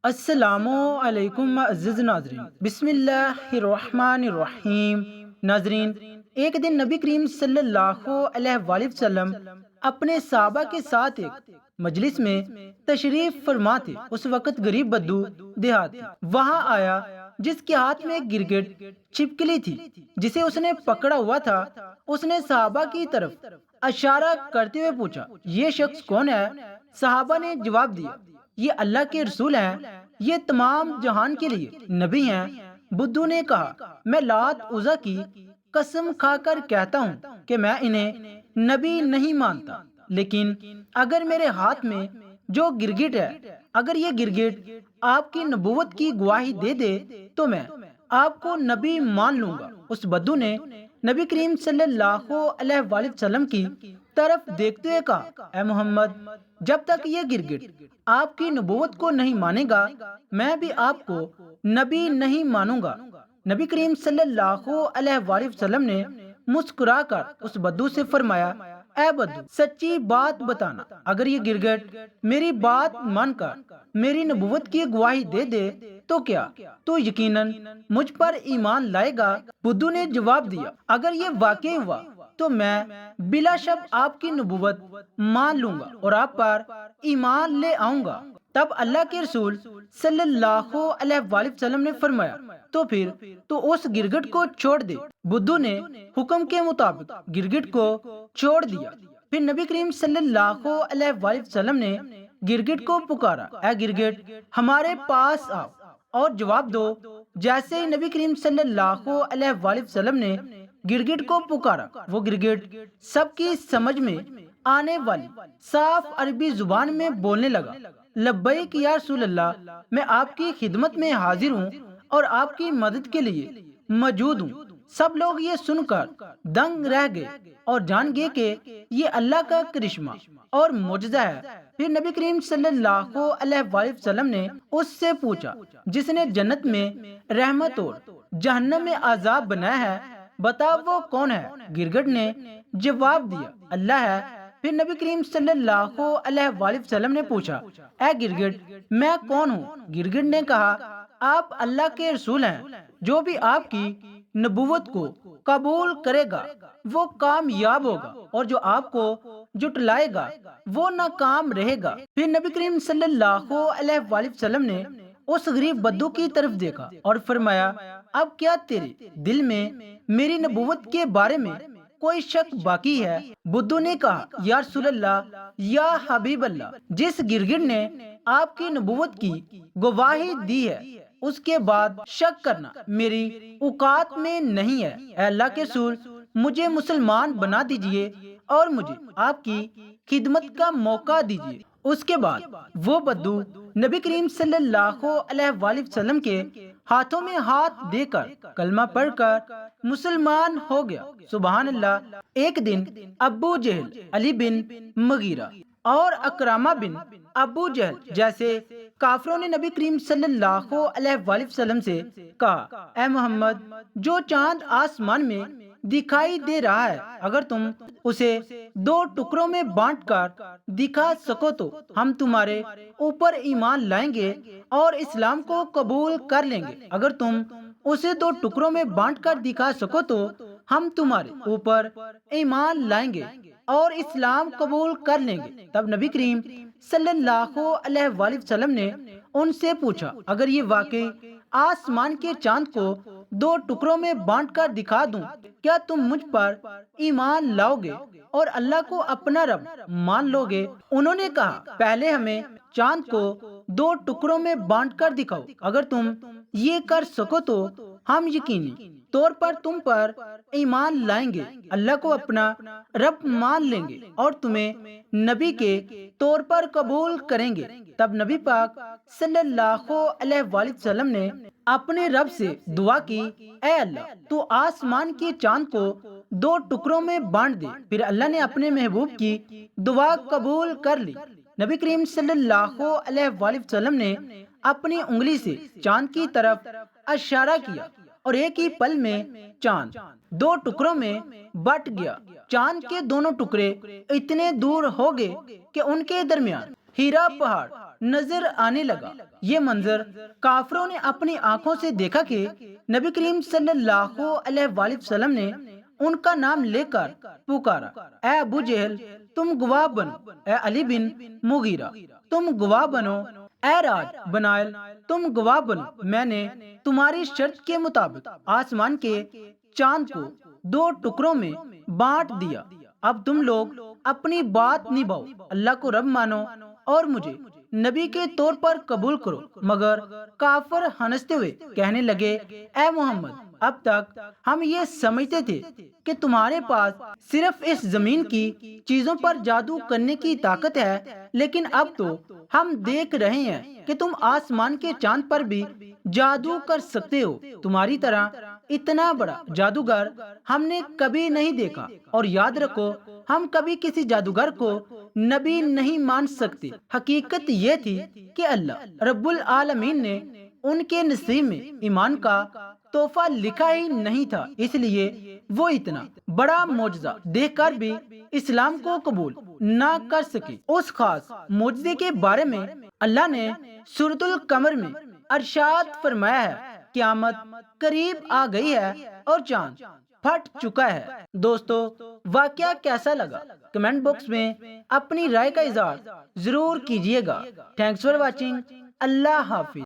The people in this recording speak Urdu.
السلام علیکم عزیز ناظرین، بسم اللہ الرحمن الرحیم۔ ناظرین، ایک دن نبی کریم صلی اللہ علیہ وآلہ وسلم اپنے صحابہ کے ساتھ ایک مجلس میں تشریف فرما تھے۔ اس وقت غریب بدو دیہاتی وہاں آیا جس کے ہاتھ میں ایک گرگٹ چھپکلی تھی جسے اس نے پکڑا ہوا تھا۔ اس نے صحابہ کی طرف اشارہ کرتے ہوئے پوچھا، یہ شخص کون ہے؟ صحابہ نے جواب دیا، یہ اللہ کے رسول ہیں، یہ تمام جہان کے لیے نبی ہیں۔ بدو نے کہا، میں لات عزا کی قسم کھا کر کہتا ہوں کہ میں انہیں نبی نہیں مانتا، لیکن اگر میرے ہاتھ میں جو گرگٹ ہے، اگر یہ گرگٹ آپ کی نبوت کی گواہی دے دے تو میں آپ کو نبی مان لوں گا۔ اس بدو نے نبی کریم صلی اللہ علیہ وآلہ وسلم کی طرف دیکھتے ہوئے کہا، اے محمد، جب تک یہ گرگٹ آپ کی نبوت کو نہیں مانے گا میں بھی آپ کو نبی نہیں مانوں گا۔ نبی کریم صلی اللہ علیہ وآلہ وسلم نے مسکرا کر اس بدو سے فرمایا، اے بدو، سچی بات بتانا، اگر یہ گرگٹ میری بات مان کر میری نبوت کی گواہی دے دے تو کیا تو یقیناً مجھ پر ایمان لائے گا؟ بدو نے جواب دیا، اگر یہ واقعی ہوا تو میں بلا شک آپ کی نبوت مان لوں گا اور آپ پر ایمان لے آؤں گا۔ تب اللہ کے رسول صلی اللہ علیہ وآلہ وسلم نے فرمایا، تو پھر تو اس گرگٹ کو چھوڑ دے۔ بدو نے حکم کے مطابق گرگٹ کو چھوڑ دیا۔ پھر نبی کریم صلی اللہ علیہ وآلہ وسلم نے گرگٹ کو پکارا، اے گرگٹ، ہمارے پاس آؤ اور جواب دو۔ جیسے ہی نبی کریم صلی اللہ علیہ وآلہ وسلم نے گرگٹ کو پکارا، وہ گرگٹ سب کی سمجھ میں آنے والی صاف عربی زبان میں بولنے لگا، لبیک یا رسول اللہ، میں آپ کی خدمت میں حاضر ہوں اور آپ کی مدد کے لیے موجود ہوں۔ سب لوگ یہ سن کر دنگ رہ گئے اور جان گئے کہ یہ اللہ کا کرشمہ اور معجزہ ہے۔ پھر نبی کریم صلی اللہ علیہ وآلہ وسلم نے اس سے پوچھا، جس نے جنت میں رحمت اور جہنم میں عذاب بنایا ہے، بتا وہ کون ہے؟ گرگٹ نے جواب دیا، اللہ ہے۔ پھر نبی کریم صلی اللہ علیہ وآلہ وسلم نے پوچھا، اے گرگٹ، میں کون ہوں؟ گرگٹ نے کہا، آپ اللہ کے رسول ہیں، جو بھی آپ کی نبوت کو قبول کرے گا وہ کامیاب ہوگا اور جو آپ کو جھٹلائے گا وہ ناکام رہے گا۔ پھر نبی کریم صلی اللہ علیہ وآلہ وسلم نے اس غریب بدو کی طرف دیکھا اور فرمایا، اب کیا تیرے دل میں میری نبوت کے بارے میں کوئی شک باقی ہے؟ بدو نے کہا، یا رسول اللہ، یا حبیب اللہ، جس گرگٹ نے آپ کی نبوت کی گواہی دی ہے اس کے بعد شک کرنا میری اوقات میں نہیں ہے۔ اے اللہ کے رسول، مجھے مسلمان بنا دیجئے اور مجھے آپ کی خدمت کا موقع دیجئے۔ اس کے بعد وہ بدو نبی کریم صلی اللہ علیہ وآلہ وسلم کے ہاتھوں میں ہاتھ دے کر کلمہ پڑھ کر مسلمان ہو گیا۔ سبحان اللہ۔ ایک دن ابو جہل، علی بن مغیرہ اور اکرامہ بن ابو جہل جیسے کافروں نے نبی کریم صلی اللہ علیہ وآلہ وسلم سے کہا، اے محمد، جو چاند آسمان میں دکھائی دے رہا ہے اگر تم اسے دو ٹکڑوں میں بانٹ کر دکھا سکو تو ہم تمہارے اوپر ایمان لائیں گے اور اسلام کو قبول کر لیں گے۔ اگر تم اسے دو ٹکڑوں میں بانٹ کر دکھا سکو تو ہم تمہارے اوپر ایمان لائیں گے اور اسلام قبول کر لیں گے۔ تب نبی کریم صلی اللہ علیہ وآلہ وسلم نے ان سے پوچھا، اگر یہ واقعی آسمان کے چاند کو دو ٹکڑوں میں بانٹ کر دکھا دوں کیا تم مجھ پر ایمان لاؤ گے اور اللہ کو اپنا رب مان لو گے؟ انہوں نے کہا، پہلے ہمیں چاند کو دو ٹکڑوں میں بانٹ کر دکھاؤ، اگر تم یہ کر سکو تو ہم یقینی طور پر تم پر ایمان لائیں گے، اللہ کو اپنا رب مان لیں گے اور تمہیں نبی کے طور پر قبول کریں گے۔ تب نبی پاک صلی اللہ علیہ وآلہ وسلم نے اپنے رب سے دعا کی، اے اللہ، تو آسمان کے چاند کو دو ٹکڑوں میں بانٹ دے۔ پھر اللہ نے اپنے محبوب کی دعا قبول کر لی۔ نبی کریم صلی اللہ علیہ وآلہ وسلم نے اپنی انگلی سے چاند کی طرف اشارہ کیا اور ایک ہی پل میں چاند دو ٹکڑوں میں بٹ گیا۔ چاند کے دونوں ٹکڑے اتنے دور ہو گئے کہ ان کے درمیان ہیرا پہاڑ نظر آنے لگا۔ یہ منظر کافروں نے اپنی آنکھوں سے دیکھا کہ نبی کریم صلی اللہ علیہ وآلہ وسلم نے ان کا نام لے کر پکارا، اے ابو جہل تم گواہ بنو، اے علی بن مغیرہ تم گواہ بنو، اے راج بنائل تم گواہ بنو، میں نے تمہاری شرط کے مطابق آسمان کے چاند کو دو ٹکڑوں میں بانٹ دیا، اب تم لوگ اپنی بات نبھاؤ، اللہ کو رب مانو اور مجھے نبی کے طور پر قبول کرو۔ مگر کافر ہنستے ہوئے کہنے لگے، اے محمد اب تک ہم یہ سمجھتے تھے کہ تمہارے پاس صرف اس زمین کی چیزوں پر جادو کرنے کی طاقت ہے، لیکن اب تو ہم دیکھ رہے ہیں کہ تم آسمان کے چاند پر بھی جادو کر سکتے ہو، تمہاری طرح اتنا بڑا جادوگر ہم نے کبھی نہیں دیکھا، اور یاد رکھو ہم کبھی کسی جادوگر کو نبی نہیں مان سکتے۔ حقیقت یہ تھی کہ اللہ رب العالمین نے ان کے نصیب میں ایمان کا تحفہ لکھا ہی نہیں تھا، اس لیے وہ اتنا بڑا معجزہ دیکھ کر بھی اسلام کو قبول نہ کر سکے۔ اس خاص معجزے کے بارے میں اللہ نے سورۃ القمر میں ارشاد فرمایا ہے، قیامت قریب آ گئی ہے اور چاند پھٹ چکا ہے۔ دوستو واقعہ کیسا لگا کمنٹ باکس میں اپنی رائے کا اظہار ضرور کیجیے گا۔ تھینکس فار واچنگ، اللہ حافظ۔